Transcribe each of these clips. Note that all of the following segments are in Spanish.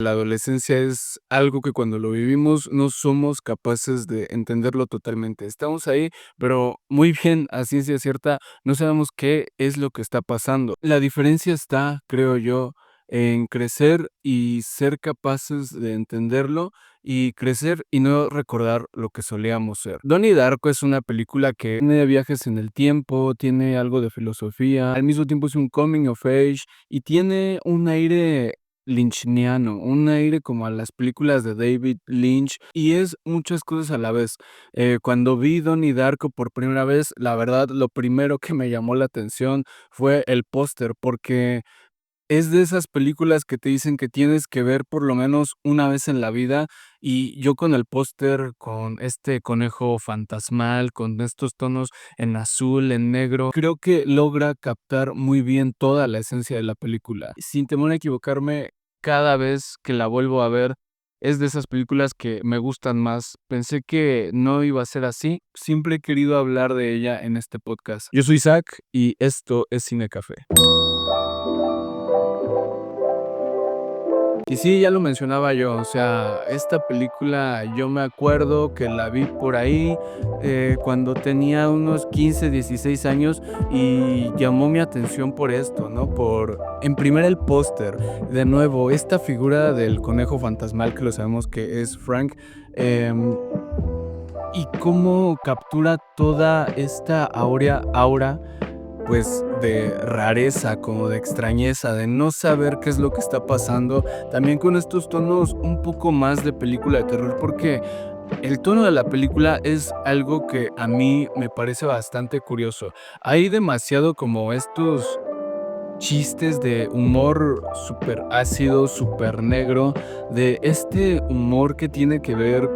La adolescencia es algo que cuando lo vivimos no somos capaces de entenderlo totalmente. Estamos ahí, pero muy bien, a ciencia cierta, no sabemos qué es lo que está pasando. La diferencia está, creo yo, en crecer y ser capaces de entenderlo y crecer y no recordar lo que solíamos ser. Donnie Darko es una película que tiene viajes en el tiempo, tiene algo de filosofía, al mismo tiempo es un coming of age y tiene un aire lynchiano, un aire como a las películas de David Lynch, y es muchas cosas a la vez. Cuando vi Donnie Darko por primera vez, la verdad, lo primero que me llamó la atención fue el póster, porque es de esas películas que te dicen que tienes que ver por lo menos una vez en la vida, y yo con el póster, con este conejo fantasmal, con estos tonos en azul, en negro, creo que logra captar muy bien toda la esencia de la película. Sin temor a equivocarme, cada vez que la vuelvo a ver, es de esas películas que me gustan más. Pensé que no iba a ser así, siempre he querido hablar de ella en este podcast. Yo soy Isaac y esto es Cine Café. Y sí, ya lo mencionaba yo, o sea, esta película yo me acuerdo que la vi por ahí cuando tenía unos 15, 16 años y llamó mi atención por esto, ¿no? En primera el póster, de nuevo, esta figura del conejo fantasmal que lo sabemos que es Frank, em, y cómo captura toda esta aura pues, de rareza, como de extrañeza, de no saber qué es lo que está pasando, también con estos tonos un poco más de película de terror, porque el tono de la película es algo que a mí me parece bastante curioso. Hay demasiado como estos chistes de humor súper ácido, súper negro, de este humor que tiene que ver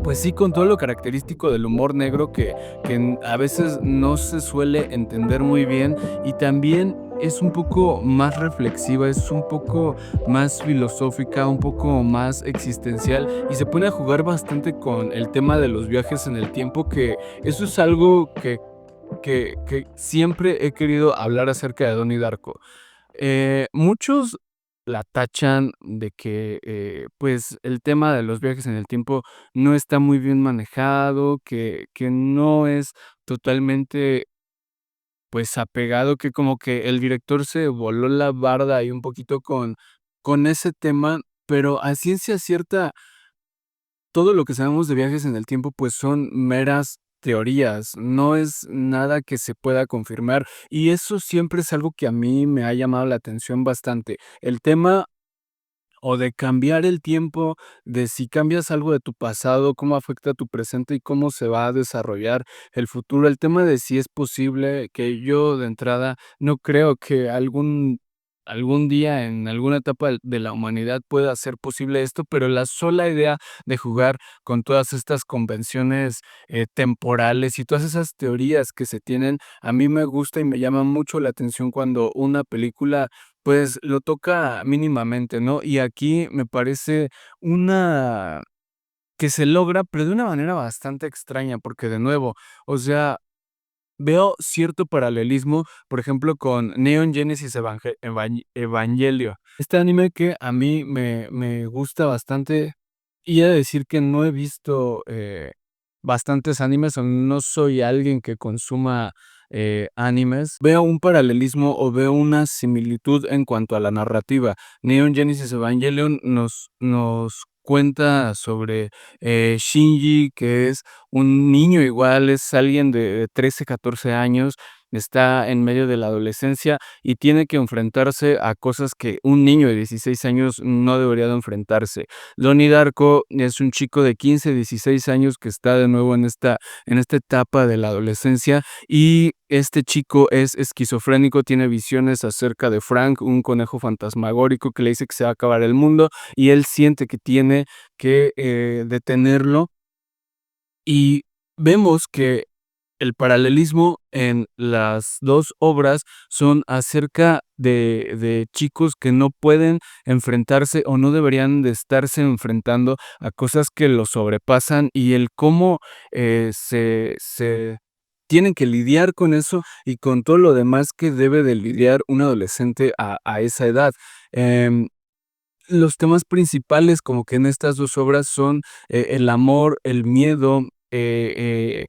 pues sí, con todo lo característico del humor negro que a veces no se suele entender muy bien, y también es un poco más reflexiva, es un poco más filosófica, un poco más existencial, y se pone a jugar bastante con el tema de los viajes en el tiempo, que eso es algo que siempre he querido hablar acerca de Donnie Darko. Muchos la tachan de que, pues, el tema de los viajes en el tiempo no está muy bien manejado, que no es totalmente, pues, apegado, que como que el director se voló la barda ahí un poquito con ese tema, pero a ciencia cierta todo lo que sabemos de viajes en el tiempo, pues, son meras teorías, no es nada que se pueda confirmar, y eso siempre es algo que a mí me ha llamado la atención bastante. El tema o de cambiar el tiempo, de si cambias algo de tu pasado, cómo afecta a tu presente y cómo se va a desarrollar el futuro. El tema de si es posible, que yo de entrada no creo que algún día en alguna etapa de la humanidad pueda ser posible esto, pero la sola idea de jugar con todas estas convenciones, temporales y todas esas teorías que se tienen, a mí me gusta y me llama mucho la atención cuando una película pues lo toca mínimamente, ¿no? Y aquí me parece una que se logra, pero de una manera bastante extraña, porque de nuevo, o sea, veo cierto paralelismo, por ejemplo, con Neon Genesis Evangelion. Este anime que a mí me gusta bastante, y he de decir que no he visto, bastantes animes, o no soy alguien que consuma, animes. Veo un paralelismo, o veo una similitud en cuanto a la narrativa. Neon Genesis Evangelion nos cuenta sobre, Shinji, que es un niño igual, es alguien de 13, 14 años, está en medio de la adolescencia y tiene que enfrentarse a cosas que un niño de 16 años no debería de enfrentarse. Donnie Darko es un chico de 15, 16 años que está de nuevo en esta etapa de la adolescencia, y este chico es esquizofrénico, tiene visiones acerca de Frank, un conejo fantasmagórico que le dice que se va a acabar el mundo, y él siente que tiene que, detenerlo, y vemos que el paralelismo en las 2 obras son acerca de chicos que no pueden enfrentarse, o no deberían de estarse enfrentando a cosas que los sobrepasan, y el cómo, se tienen que lidiar con eso, y con todo lo demás que debe de lidiar un adolescente a esa edad. los temas principales como que en estas 2 obras son, el amor, el miedo, el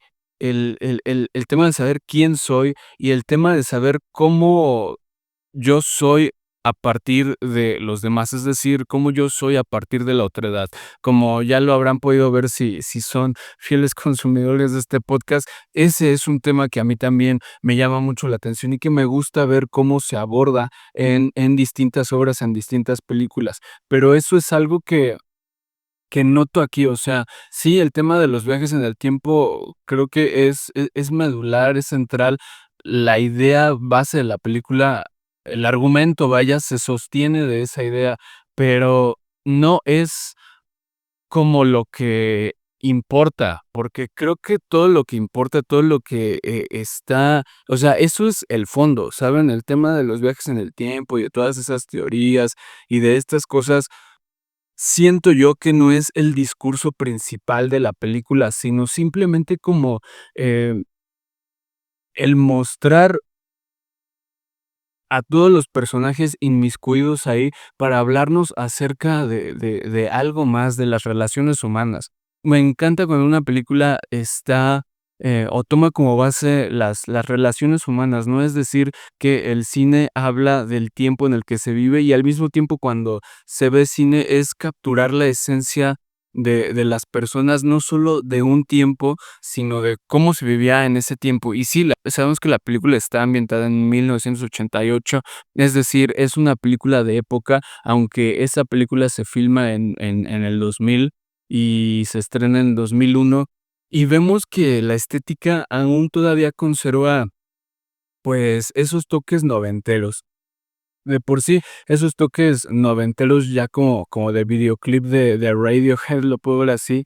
tema de saber quién soy y el tema de saber cómo yo soy a partir de los demás, es decir, cómo yo soy a partir de la otredad. Como ya lo habrán podido ver si son fieles consumidores de este podcast, ese es un tema que a mí también me llama mucho la atención y que me gusta ver cómo se aborda en distintas obras, en distintas películas. Pero eso es algo que noto aquí, o sea, sí, el tema de los viajes en el tiempo creo que es medular, es central. La idea base de la película, el argumento, vaya, se sostiene de esa idea, pero no es como lo que importa, porque creo que todo lo que importa, todo lo que, está o sea, eso es el fondo, ¿saben? El tema de los viajes en el tiempo y de todas esas teorías y de estas cosas. Siento yo que no es el discurso principal de la película, sino simplemente como, eh, el mostrar a todos los personajes inmiscuidos ahí para hablarnos acerca de algo más, de las relaciones humanas. Me encanta cuando una película está, o toma como base las relaciones humanas, ¿no? Es decir, que el cine habla del tiempo en el que se vive y al mismo tiempo cuando se ve cine es capturar la esencia de las personas, no solo de un tiempo, sino de cómo se vivía en ese tiempo. Y sí, sabemos que la película está ambientada en 1988, es decir, es una película de época, aunque esa película se filma en el 2000 y se estrena en 2001, y vemos que la estética aún todavía conserva, pues, esos toques noventeros. De por sí, esos toques noventeros ya como de videoclip de Radiohead, lo puedo ver así,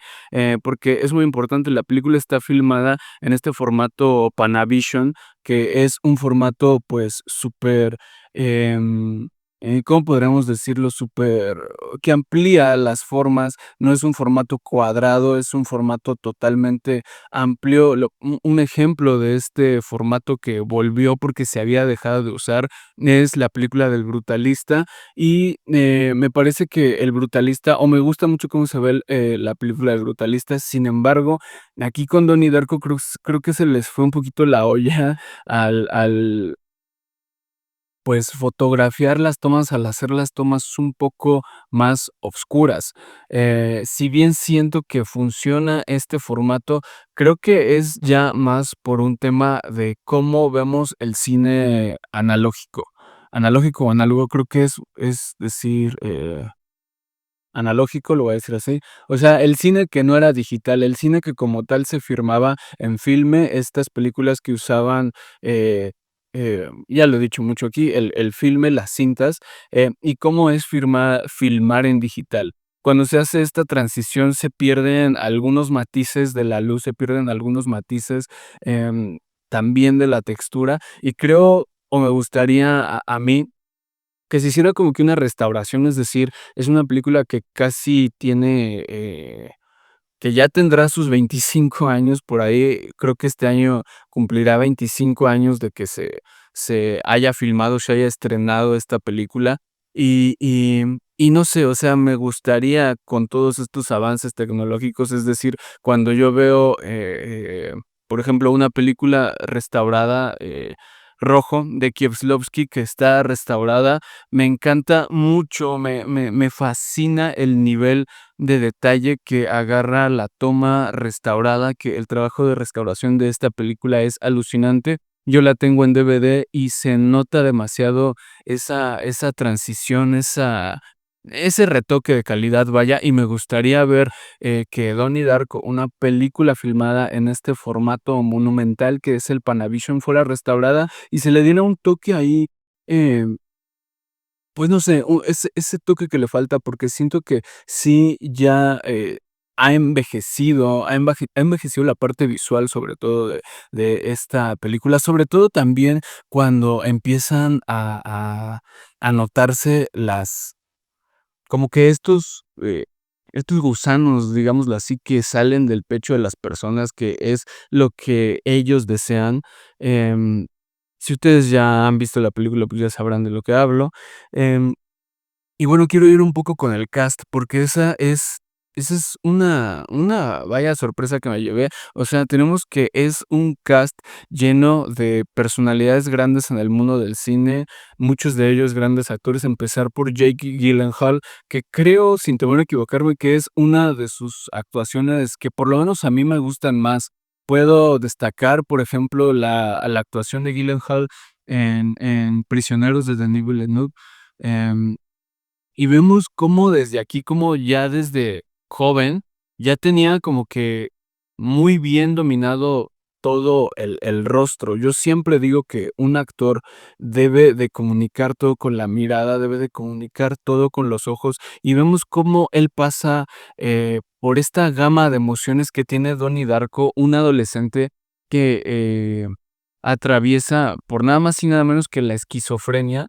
porque es muy importante, la película está filmada en este formato Panavision, que es un formato, pues, súper, ¿cómo podríamos decirlo? Súper que amplía las formas, no es un formato cuadrado, es un formato totalmente amplio. Un ejemplo de este formato que volvió porque se había dejado de usar es la película del Brutalista y, me parece que El Brutalista o me gusta mucho cómo se ve la película del Brutalista. Sin embargo, aquí con Donnie Darko creo que se les fue un poquito la olla al pues, fotografiar las tomas, al hacer las tomas un poco más obscuras. Si bien siento que funciona este formato, creo que es ya más por un tema de cómo vemos el cine analógico. Analógico o análogo, creo que es decir, analógico, lo voy a decir así. O sea, el cine que no era digital, el cine que como tal se firmaba en filme, estas películas que usaban, ya lo he dicho mucho aquí, el filme, las cintas, y cómo es filmar en digital. Cuando se hace esta transición, se pierden algunos matices de la luz, se pierden algunos matices, también de la textura, y creo, o me gustaría a mí que se hiciera como que una restauración, es decir, es una película que casi tiene, que ya tendrá sus 25 años por ahí, creo que este año cumplirá 25 años de que se haya filmado, se haya estrenado esta película, y no sé, o sea, me gustaría con todos estos avances tecnológicos, es decir, cuando yo veo, por ejemplo, una película restaurada, Rojo, de Kieslowski, que está restaurada, me encanta mucho, me fascina el nivel de detalle que agarra la toma restaurada, que el trabajo de restauración de esta película es alucinante. Yo la tengo en DVD y se nota demasiado esa transición, ese retoque de calidad, vaya, y me gustaría ver, que Donnie Darko, una película filmada en este formato monumental que es el Panavision, fuera restaurada y se le diera un toque ahí, em pues no sé, ese toque que le falta, porque siento que sí ya, ha envejecido, ha envejecido la parte visual, sobre todo de esta película, sobre todo también cuando empiezan a notarse las como que estos gusanos, digámoslo así, que salen del pecho de las personas, que es lo que ellos desean. Si ustedes ya han visto la película, pues ya sabrán de lo que hablo. Em Y bueno, quiero ir un poco con el cast, porque esa es una vaya sorpresa que me llevé. O sea, tenemos que es un cast lleno de personalidades grandes en el mundo del cine, muchos de ellos grandes actores, empezar por Jake Gyllenhaal, que creo, sin temor a equivocarme, que es una de sus actuaciones que por lo menos a mí me gustan más. Puedo destacar, por ejemplo, la actuación de Gyllenhaal en Prisioneros de Denis Villeneuve, em y vemos cómo desde aquí, como ya desde joven, ya tenía como que muy bien dominado todo el rostro. Yo siempre digo que un actor debe de comunicar todo con la mirada, debe de comunicar todo con los ojos, y vemos cómo él pasa, por esta gama de emociones que tiene Donnie Darko, un adolescente que, atraviesa por nada más y nada menos que la esquizofrenia,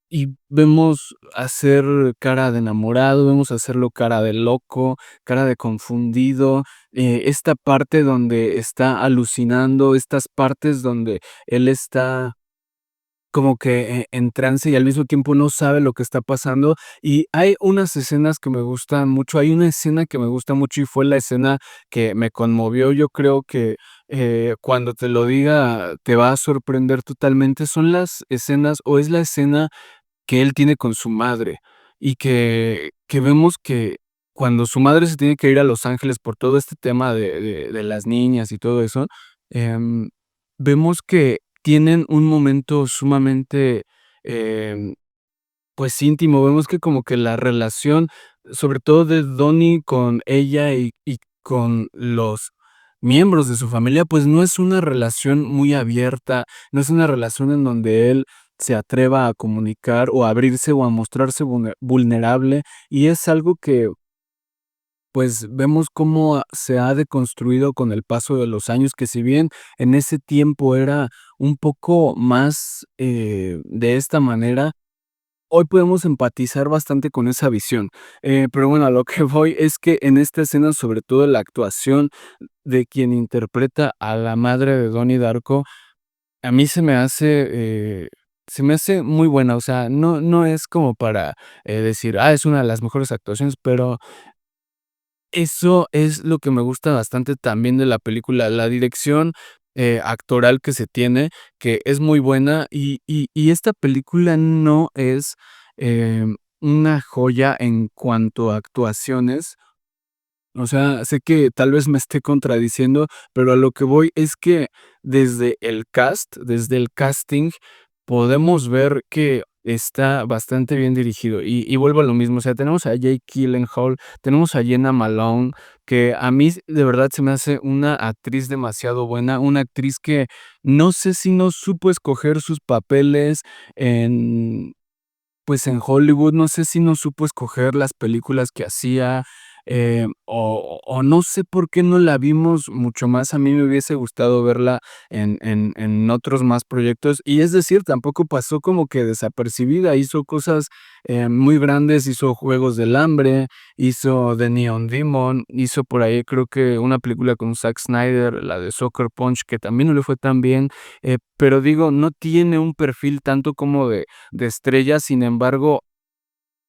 y vemos hacer cara de enamorado, vemos hacerlo cara de loco, cara de confundido, esta parte donde está alucinando, estas partes donde él está como que en trance y al mismo tiempo no sabe lo que está pasando. Y hay unas escenas que me gustan mucho. Hay una escena que me gusta mucho y fue la escena que me conmovió. Yo creo que cuando te lo diga te va a sorprender totalmente. Son las escenas o es la escena que él tiene con su madre, y que vemos que cuando su madre se tiene que ir a Los Ángeles por todo este tema de las niñas y todo eso, em, vemos que tienen un momento sumamente, em, pues, íntimo. Vemos que como que la relación, sobre todo de Donnie con ella y con los miembros de su familia, pues, no es una relación muy abierta, no es una relación en donde él se atreva a comunicar, o a abrirse, o a mostrarse vulnerable, y es algo que, pues, vemos cómo se ha deconstruido con el paso de los años, que si bien en ese tiempo era un poco más, de esta manera, hoy podemos empatizar bastante con esa visión. Pero bueno, a lo que voy es que en esta escena, sobre todo la actuación de quien interpreta a la madre de Donnie Darko, a mí se me hace muy buena. O sea, no es como para, decir: "Ah, es una de las mejores actuaciones", pero eso es lo que me gusta bastante también de la película, la dirección, actoral que se tiene, que es muy buena, y esta película no es, una joya en cuanto a actuaciones. O sea, sé que tal vez me esté contradiciendo, pero a lo que voy es que desde el casting, podemos ver que está bastante bien dirigido. Y vuelvo a lo mismo, o sea, tenemos a Jake Gyllenhaal, tenemos a Jenna Malone, que a mí de verdad se me hace una actriz demasiado buena, una actriz que no sé si no supo escoger sus papeles en pues, en Hollywood, no sé si no supo escoger las películas que hacía, o no sé por qué no la vimos mucho más. A mí me hubiese gustado verla en otros más proyectos, y es decir, tampoco pasó como que desapercibida. Hizo cosas, muy grandes, hizo Juegos del Hambre, hizo The Neon Demon, hizo por ahí creo que una película con Zack Snyder, la de Soccer Punch, que también no le fue tan bien, pero digo, no tiene un perfil tanto como de estrella. Sin embargo,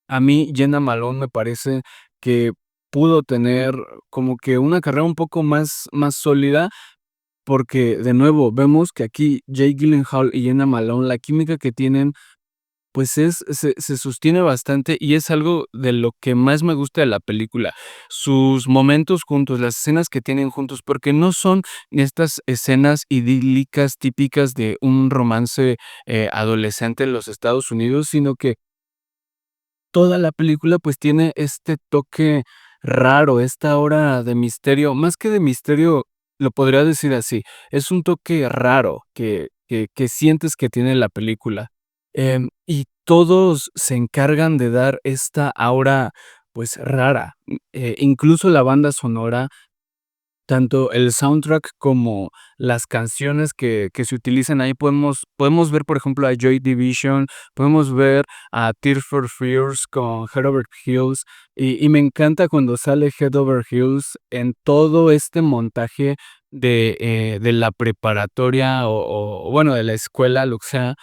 a mí Jenna Malone me parece que pudo tener como que una carrera un poco más sólida, porque, de nuevo, vemos que aquí Jake Gyllenhaal y Jenna Malone, la química que tienen, pues se sostiene bastante, y es algo de lo que más me gusta de la película. Sus momentos juntos, las escenas que tienen juntos, porque no son estas escenas idílicas típicas de un romance, adolescente en los Estados Unidos, sino que toda la película, pues, tiene este toque raro, esta aura de misterio, más que de misterio, lo podría decir así, es un toque raro que sientes que tiene la película, y todos se encargan de dar esta aura, pues, rara, incluso la banda sonora, tanto el soundtrack como las canciones que se utilizan ahí, podemos ver, por ejemplo, a Joy Division, podemos ver a Tears for Fears con Head Over Heels, y me encanta cuando sale Head Over Heels en todo este montaje de la preparatoria o bueno, de la escuela, lo que sea,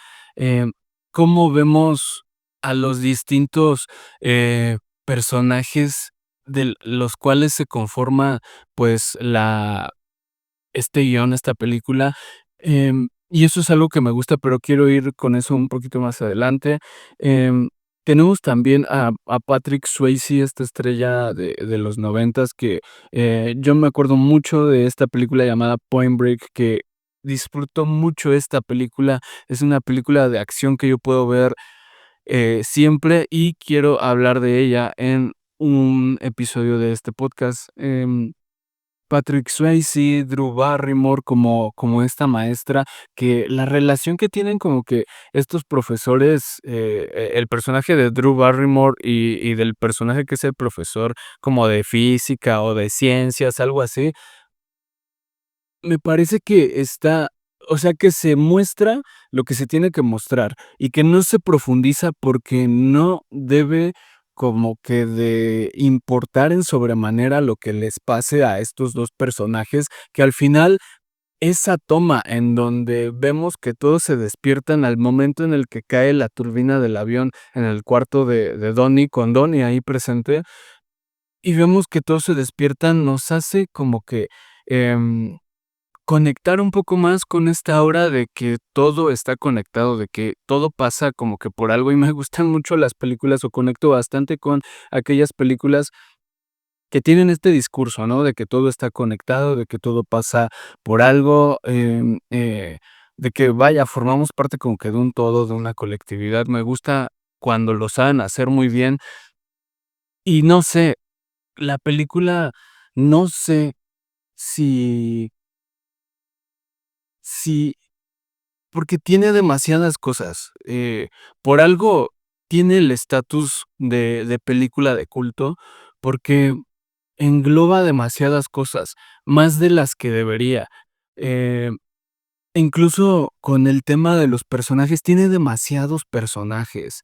cómo vemos a los distintos, personajes de los cuales se conforma, pues, este guión, esta película, y eso es algo que me gusta, pero quiero ir con eso un poquito más adelante. Em, Tenemos también a Patrick Swayze, esta estrella de los noventas que, yo me acuerdo mucho de esta película llamada Point Break, que disfruto mucho esta película. Es una película de acción que yo puedo ver, siempre, y quiero hablar de ella en un episodio de este podcast. Patrick Swayze, Drew Barrymore como esta maestra, que la relación que tienen como que estos profesores, el personaje de Drew Barrymore y del personaje que es el profesor como de física o de ciencias, algo así, me parece que está, o sea, que se muestra lo que se tiene que mostrar y que no se profundiza porque no debe como que de importar en sobremanera lo que les pase a estos 2 personajes, que al final esa toma en donde vemos que todos se despiertan al momento en el que cae la turbina del avión en el cuarto de Donnie, con Donnie ahí presente, y vemos que todos se despiertan, nos hace como que, em conectar un poco más con esta aura de que todo está conectado, de que todo pasa como que por algo, y me gustan mucho las películas, o conecto bastante con aquellas películas que tienen este discurso, ¿no? De que todo está conectado, de que todo pasa por algo, de que, vaya, formamos parte como que de un todo, de una colectividad. Me gusta cuando lo saben hacer muy bien. Y no sé, la película, no sé si si porque tiene demasiadas cosas, por algo tiene el estatus de película de culto, porque engloba demasiadas cosas, más de las que debería. Eh, Incluso con el tema de los personajes, tiene demasiados personajes,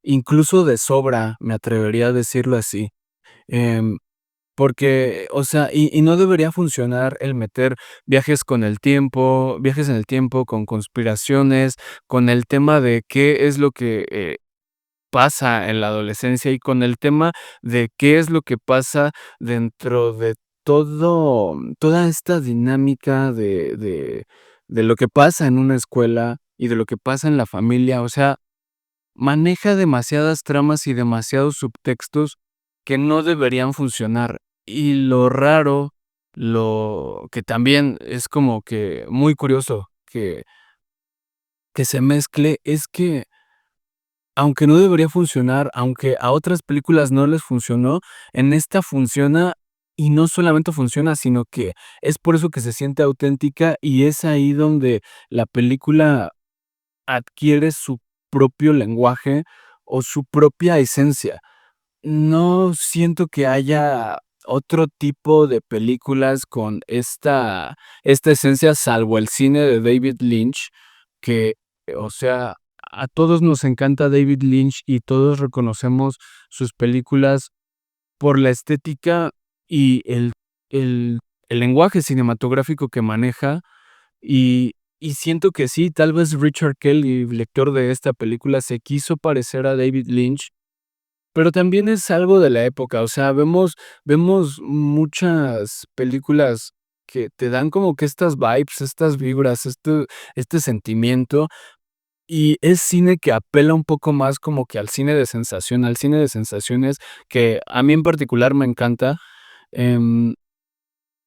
incluso de sobra, me atrevería a decirlo así. Em Porque, o sea, y no debería funcionar el meter viajes en el tiempo, con conspiraciones, con el tema de qué es lo que, pasa en la adolescencia y con el tema de qué es lo que pasa dentro de toda esta dinámica de lo que pasa en una escuela y de lo que pasa en la familia. O sea, maneja demasiadas tramas y demasiados subtextos que no deberían funcionar. Y lo raro, lo que también es como que muy curioso que se mezcle, es que, aunque no debería funcionar, aunque a otras películas no les funcionó, en esta funciona, y no solamente funciona, sino que es por eso que se siente auténtica, y es ahí donde la película adquiere su propio lenguaje o su propia esencia. No siento que haya otro tipo de películas con esta esencia, salvo el cine de David Lynch, que, o sea, a todos nos encanta David Lynch y todos reconocemos sus películas por la estética y el el lenguaje cinematográfico que maneja, y siento que sí, tal vez Richard Kelly, director de esta película, se quiso parecer a David Lynch, pero también es algo de la época. O sea, vemos muchas películas que te dan como que estas vibes, estas vibras, este sentimiento, y es cine que apela un poco más como que al cine de sensación, al cine de sensaciones que a mí en particular me encanta, em,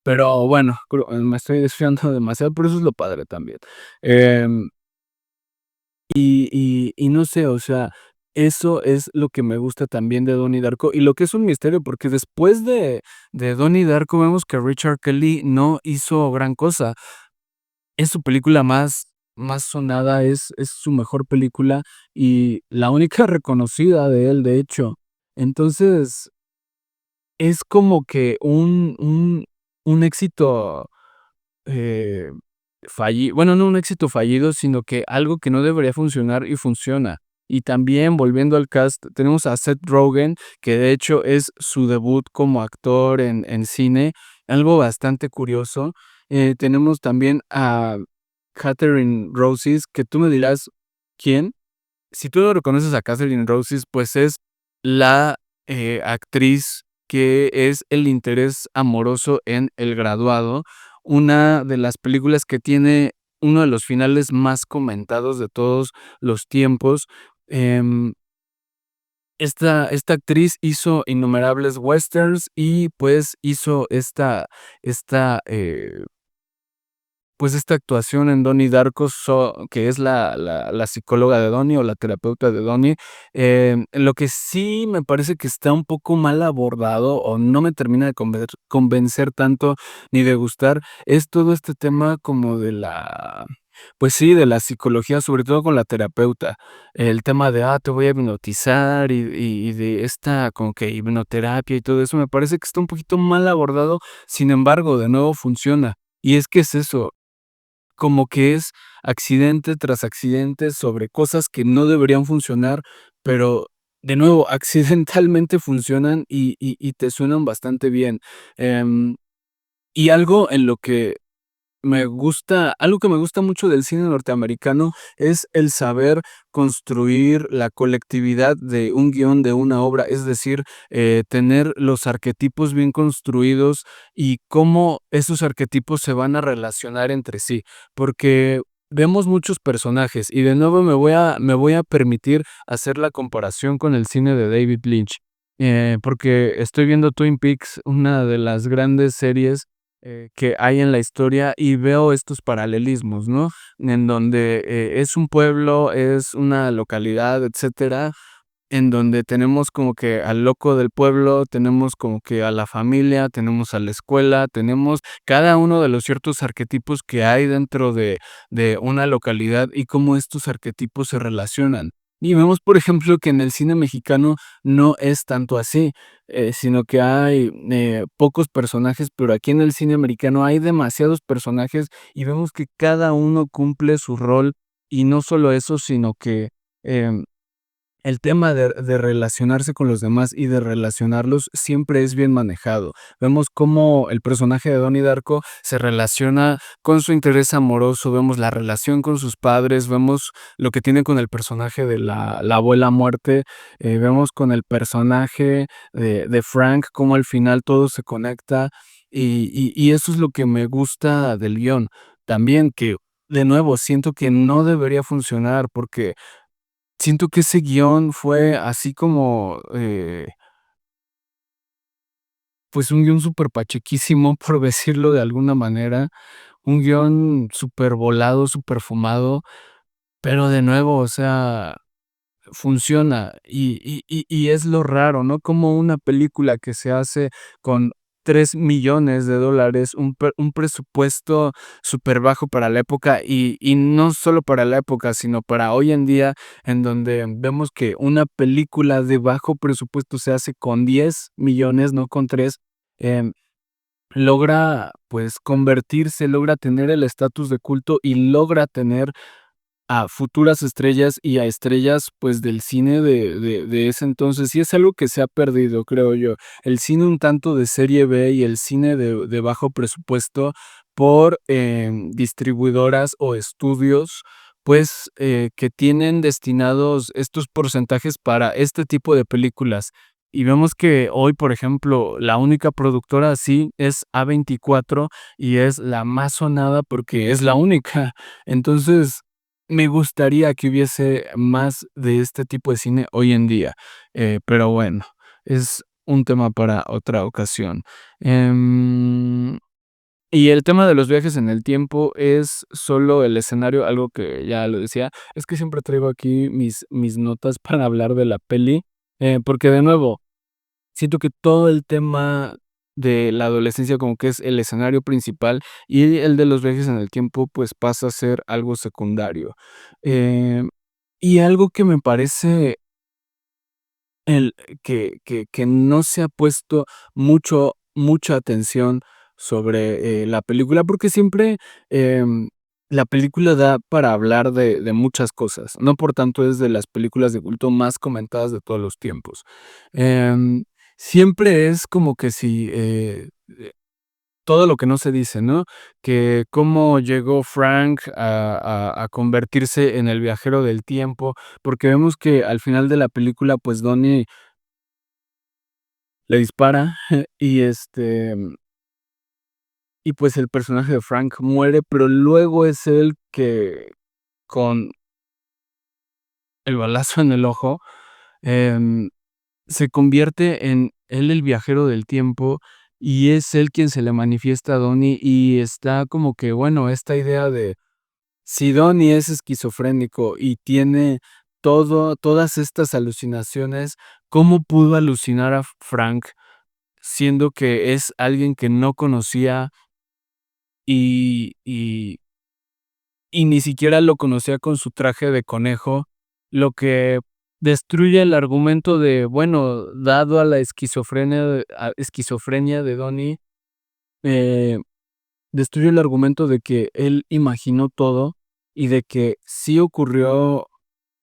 pero bueno, me estoy desviando demasiado, pero eso es lo padre también. Em y no sé, o sea, eso es lo que me gusta también de Donnie Darko, y lo que es un misterio, porque después de Donnie Darko vemos que Richard Kelly no hizo gran cosa. Es su película más sonada, es su mejor película y la única reconocida de él, de hecho. Entonces, es como que un éxito, eh, bueno, no un éxito fallido, sino que algo que no debería funcionar y funciona. Y también, volviendo al cast, tenemos a Seth Rogen, que de hecho es su debut como actor en cine, algo bastante curioso. Tenemos también a Catherine Rosas, que tú me dirás, ¿quién? si tú no reconoces a Catherine Roses, pues es la, actriz que es el interés amoroso en El Graduado, una de las películas que tiene uno de los finales más comentados de todos los tiempos. Em, esta actriz hizo innumerables westerns y, pues, hizo esta, pues, esta actuación en Donnie Darko, que es la psicóloga de Donnie, o la terapeuta de Donnie. Lo que sí me parece que está un poco mal abordado, o no me termina de convencer tanto, ni de gustar, es todo este tema como de la, pues sí, de la psicología, sobre todo con la terapeuta. El tema de, te voy a hipnotizar, y de esta como que hipnoterapia y todo eso, me parece que está un poquito mal abordado. Sin embargo, de nuevo funciona. Y es que es eso, como que es accidente tras accidente sobre cosas que no deberían funcionar, pero de nuevo, accidentalmente funcionan y te suenan bastante bien. Em, y algo que me gusta mucho del cine norteamericano es el saber construir la colectividad de un guión, de una obra, es decir, tener los arquetipos bien construidos y cómo esos arquetipos se van a relacionar entre sí, porque vemos muchos personajes y de nuevo me voy a permitir hacer la comparación con el cine de David Lynch, porque estoy viendo Twin Peaks, una de las grandes series que hay en la historia y veo estos paralelismos, ¿no? En donde, es un pueblo, es una localidad, etcétera, en donde tenemos como que al loco del pueblo, tenemos como que a la familia, tenemos a la escuela, tenemos cada uno de los ciertos arquetipos que hay dentro de una localidad y cómo estos arquetipos se relacionan. Y vemos, por ejemplo, que en el cine mexicano no es tanto así, sino que hay, pocos personajes, pero aquí en el cine americano hay demasiados personajes y vemos que cada uno cumple su rol, y no solo eso, sino que, em el tema de relacionarse con los demás y de relacionarlos siempre es bien manejado. Vemos cómo el personaje de Donnie Darko se relaciona con su interés amoroso, vemos la relación con sus padres, vemos lo que tiene con el personaje de la abuela muerte, vemos con el personaje de Frank, cómo al final todo se conecta, y eso es lo que me gusta del guión. También que, de nuevo, siento que no debería funcionar porque siento que ese guión fue así como, pues, un guión superpachequísimo, por decirlo de alguna manera, un guión supervolado, superfumado, pero de nuevo, o sea, funciona, y es lo raro, ¿no? Como una película que se hace con $3 millones, un presupuesto súper bajo para la época, y no solo para la época, sino para hoy en día, en donde vemos que una película de bajo presupuesto se hace con 10 millones, no con 3, em, logra, pues, convertirse, logra tener el estatus de culto y logra tener a futuras estrellas y a estrellas, pues, del cine de ese entonces, y es algo que se ha perdido, creo yo. El cine un tanto de serie B y el cine de bajo presupuesto por, distribuidoras o estudios, pues, que tienen destinados estos porcentajes para este tipo de películas. Y vemos que hoy, por ejemplo, la única productora así es A24 y es la más sonada porque es la única. Entonces, me gustaría que hubiese más de este tipo de cine hoy en día, pero bueno, es un tema para otra ocasión. Em, y el tema de los viajes en el tiempo es solo el escenario, algo que ya lo decía, es que siempre traigo aquí mis notas para hablar de la peli, porque de nuevo, siento que todo el tema de la adolescencia como que es el escenario principal y el de los viajes en el tiempo, pues, pasa a ser algo secundario. Em, y algo que me parece el que no se ha puesto mucha atención sobre, la película, porque siempre, la película da para hablar de muchas cosas, no por tanto es de las películas de culto más comentadas de todos los tiempos. Siempre es como que si, todo lo que no se dice, ¿no? Que cómo llegó Frank a convertirse en el viajero del tiempo, porque vemos que al final de la película, pues, Donnie le dispara y, y pues el personaje de Frank muere, pero luego es él que con el balazo en el ojo, em, se convierte en él el viajero del tiempo, y es él quien se le manifiesta a Donnie, y está como que, bueno, esta idea de si Donnie es esquizofrénico y tiene todas estas alucinaciones, ¿cómo pudo alucinar a Frank, siendo que es alguien que no conocía y ni siquiera lo conocía con su traje de conejo? Lo que destruye el argumento de, bueno, dado a la esquizofrenia de Donnie, eh, destruye el argumento de que él imaginó todo y de que sí ocurrió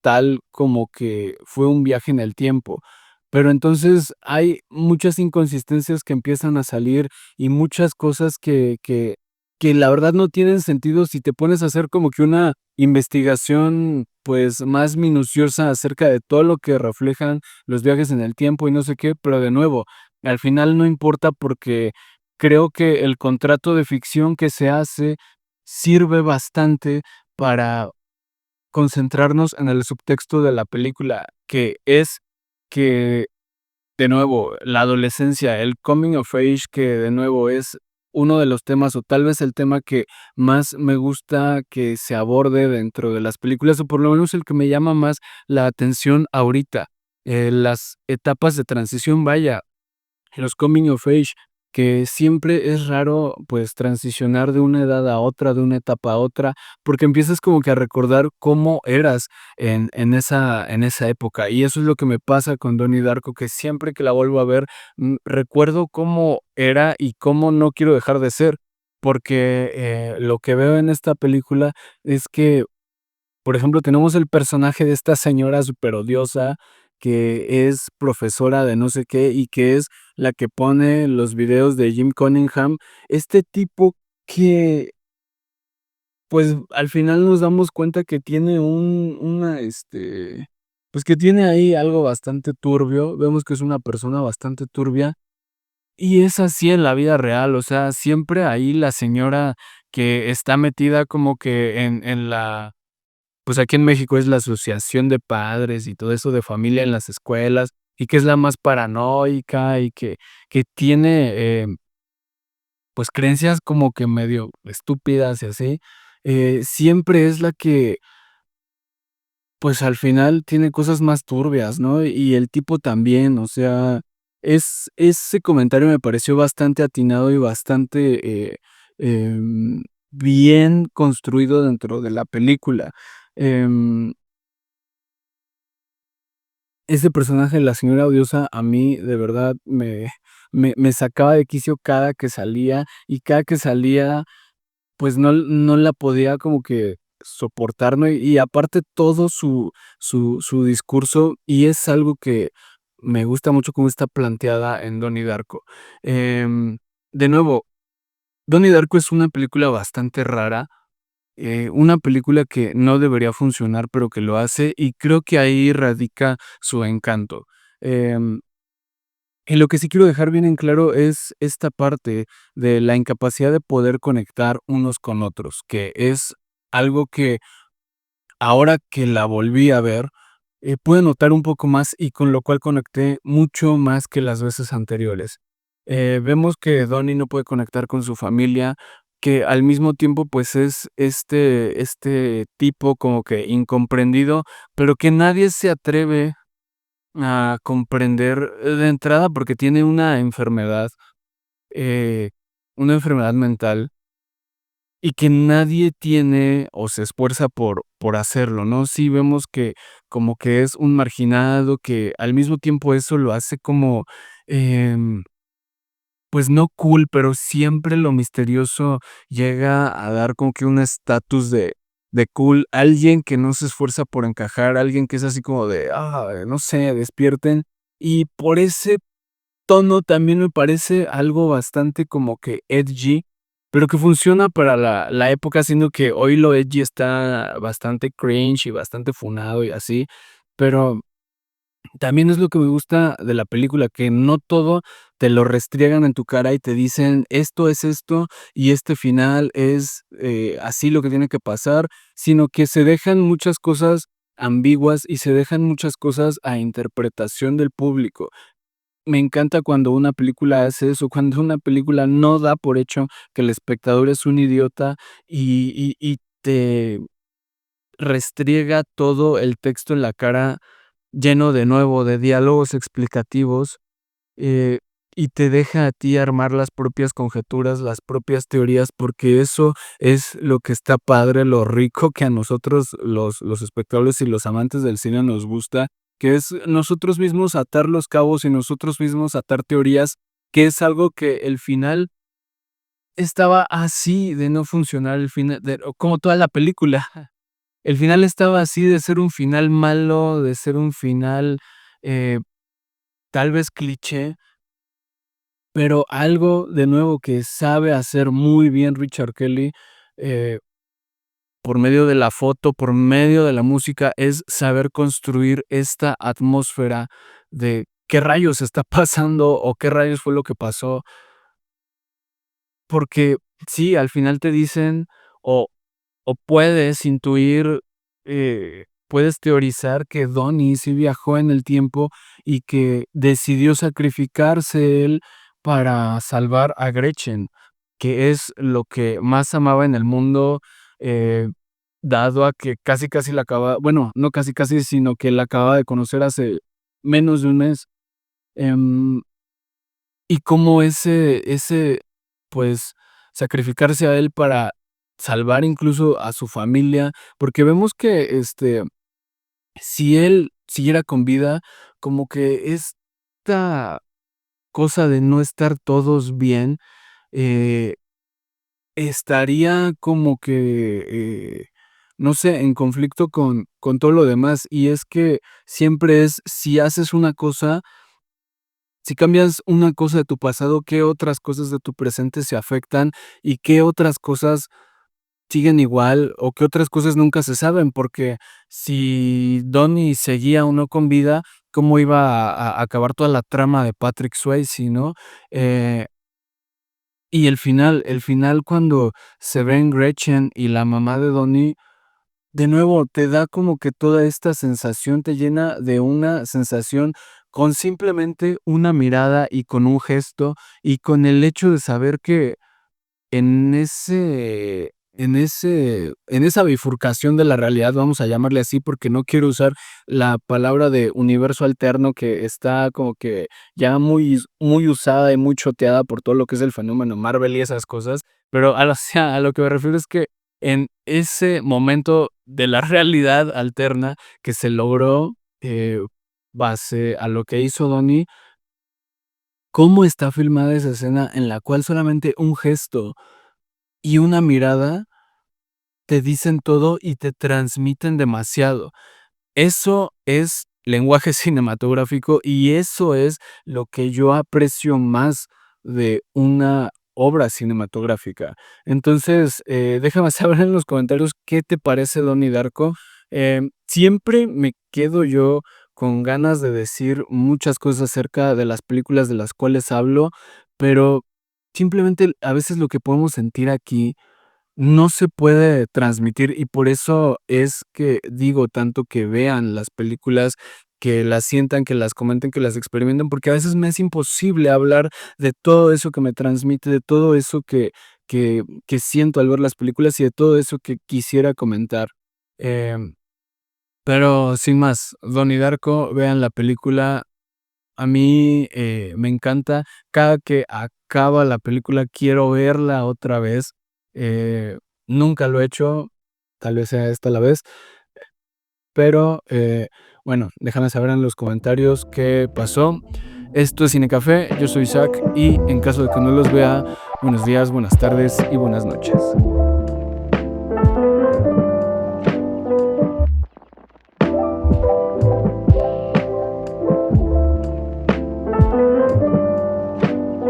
tal como que fue un viaje en el tiempo. Pero entonces hay muchas inconsistencias que empiezan a salir y muchas cosas que la verdad no tienen sentido si te pones a hacer como que una investigación, pues, más minuciosa acerca de todo lo que reflejan los viajes en el tiempo y no sé qué, pero de nuevo, al final no importa porque creo que el contrato de ficción que se hace sirve bastante para concentrarnos en el subtexto de la película, que es que, de nuevo, la adolescencia, el coming of age, que de nuevo es uno de los temas, o tal vez el tema que más me gusta que se aborde dentro de las películas, o por lo menos el que me llama más la atención ahorita. Las etapas de transición, vaya, los coming of age, que siempre es raro, pues, transicionar de una edad a otra, de una etapa a otra, porque empiezas como que a recordar cómo eras en esa época. Y eso es lo que me pasa con Donnie Darko, que siempre que la vuelvo a ver, recuerdo cómo era y cómo no quiero dejar de ser, porque, lo que veo en esta película es que, por ejemplo, tenemos el personaje de esta señora superodiosa que es profesora de no sé qué y que es la que pone los videos de Jim Cunningham. Este tipo que, pues, al final nos damos cuenta que tiene pues, que tiene ahí algo bastante turbio. Vemos que es una persona bastante turbia y es así en la vida real. O sea, siempre ahí la señora que está metida como que en la pues aquí en México es la asociación de padres y todo eso de familia en las escuelas, y que es la más paranoica y que tiene, pues, creencias como que medio estúpidas y así, siempre es la que, pues, al final tiene cosas más turbias, ¿no? Y el tipo también, o sea, ese comentario me pareció bastante atinado y bastante, bien construido dentro de la película. Em Ese personaje de la señora odiosa a mí de verdad me sacaba de quicio cada que salía, y cada que salía, pues, no la podía como que soportar, ¿no? Y aparte todo su discurso, y es algo que me gusta mucho cómo está planteada en Donnie Darko. Em, de nuevo, Donnie Darko es una película bastante rara, una película que no debería funcionar, pero que lo hace, y creo que ahí radica su encanto. Em, y lo que sí quiero dejar bien en claro es esta parte de la incapacidad de poder conectar unos con otros, que es algo que ahora que la volví a ver, pude notar un poco más y con lo cual conecté mucho más que las veces anteriores. Vemos que Donnie no puede conectar con su familia, que al mismo tiempo, pues, es este tipo como que incomprendido, pero que nadie se atreve a comprender de entrada porque tiene eh, una enfermedad mental y que nadie tiene o se esfuerza por hacerlo, ¿no? Sí vemos que como que es un marginado, que al mismo tiempo eso lo hace como, pues no cool, pero siempre lo misterioso llega a dar como que un estatus de cool. Alguien que no se esfuerza por encajar, alguien que es así como de, no sé, despierten. Y por ese tono también me parece algo bastante como que edgy, pero que funciona para la época, siendo que hoy lo edgy está bastante cringe y bastante funado y así, pero también es lo que me gusta de la película, que no todo te lo restriegan en tu cara y te dicen: "Esto es esto, y este final es, así lo que tiene que pasar", sino que se dejan muchas cosas ambiguas y se dejan muchas cosas a interpretación del público. Me encanta cuando una película hace eso, cuando una película no da por hecho que el espectador es un idiota y te restriega todo el texto en la cara lleno de nuevo de diálogos explicativos, eh, y te deja a ti armar las propias conjeturas, las propias teorías, porque eso es lo que está padre, lo rico que a nosotros los espectadores y los amantes del cine nos gusta, que es nosotros mismos atar los cabos y nosotros mismos atar teorías, que es algo que el final estaba así de no funcionar, el final de como toda la película. El final estaba así de ser un final malo, de ser un final, eh, tal vez cliché, pero algo de nuevo que sabe hacer muy bien Richard Kelly, eh, por medio de la foto, por medio de la música, es saber construir esta atmósfera de qué rayos está pasando o qué rayos fue lo que pasó. Porque sí, al final te dicen o puedes intuir, puedes teorizar que Donnie sí viajó en el tiempo y que decidió sacrificarse él para salvar a Gretchen, que es lo que más amaba en el mundo, eh, dado a que casi, casi la acaba bueno, no casi, casi, sino que la acababa de conocer hace menos de un mes. Em y cómo pues, sacrificarse a él para salvar incluso a su familia, porque vemos que, si él siguiera con vida, como que esta cosa de no estar todos bien, eh, estaría como que, no sé, en conflicto con todo lo demás. Y es que siempre es, si haces una cosa si cambias una cosa de tu pasado, ¿qué otras cosas de tu presente se afectan y qué otras cosas siguen igual o qué otras cosas nunca se saben? Porque si Donnie seguía o no con vida, ¿cómo iba a acabar toda la trama de Patrick Swayze, no? Eh, y el final cuando se ven Gretchen y la mamá de Donnie, de nuevo, te da como que toda esta sensación, te llena de una sensación con simplemente una mirada y con un gesto, y con el hecho de saber que en esa bifurcación de la realidad, vamos a llamarle así, porque no quiero usar la palabra de universo alterno, que está como que ya muy usada y muy choteada por todo lo que es el fenómeno Marvel y esas cosas, pero a lo sea, a lo que me refiero es que en ese momento de la realidad alterna que se logró, base a lo que hizo Donnie, cómo está filmada esa escena en la cual solamente un gesto y una mirada te dicen todo y te transmiten demasiado. Eso es lenguaje cinematográfico y eso es lo que yo aprecio más de una obra cinematográfica. Entonces, déjame saber en los comentarios qué te parece Donnie Darko. Siempre me quedo yo con ganas de decir muchas cosas acerca de las películas de las cuales hablo, pero simplemente a veces lo que podemos sentir aquí no se puede transmitir y por eso es que digo tanto que vean las películas, que las sientan, que las comenten, que las experimenten, porque a veces me es imposible hablar de todo eso que me transmite, de todo eso que siento al ver las películas y de todo eso que quisiera comentar. Em, pero sin más, Donnie Darko, vean la película, a mí, me encanta. Cada que acaba la película quiero verla otra vez. Nunca lo he hecho, tal vez sea esta la vez, pero, bueno, déjame saber en los comentarios qué pasó. Esto es Cine Café, yo soy Isaac y en caso de que no los vea, buenos días, buenas tardes y buenas noches.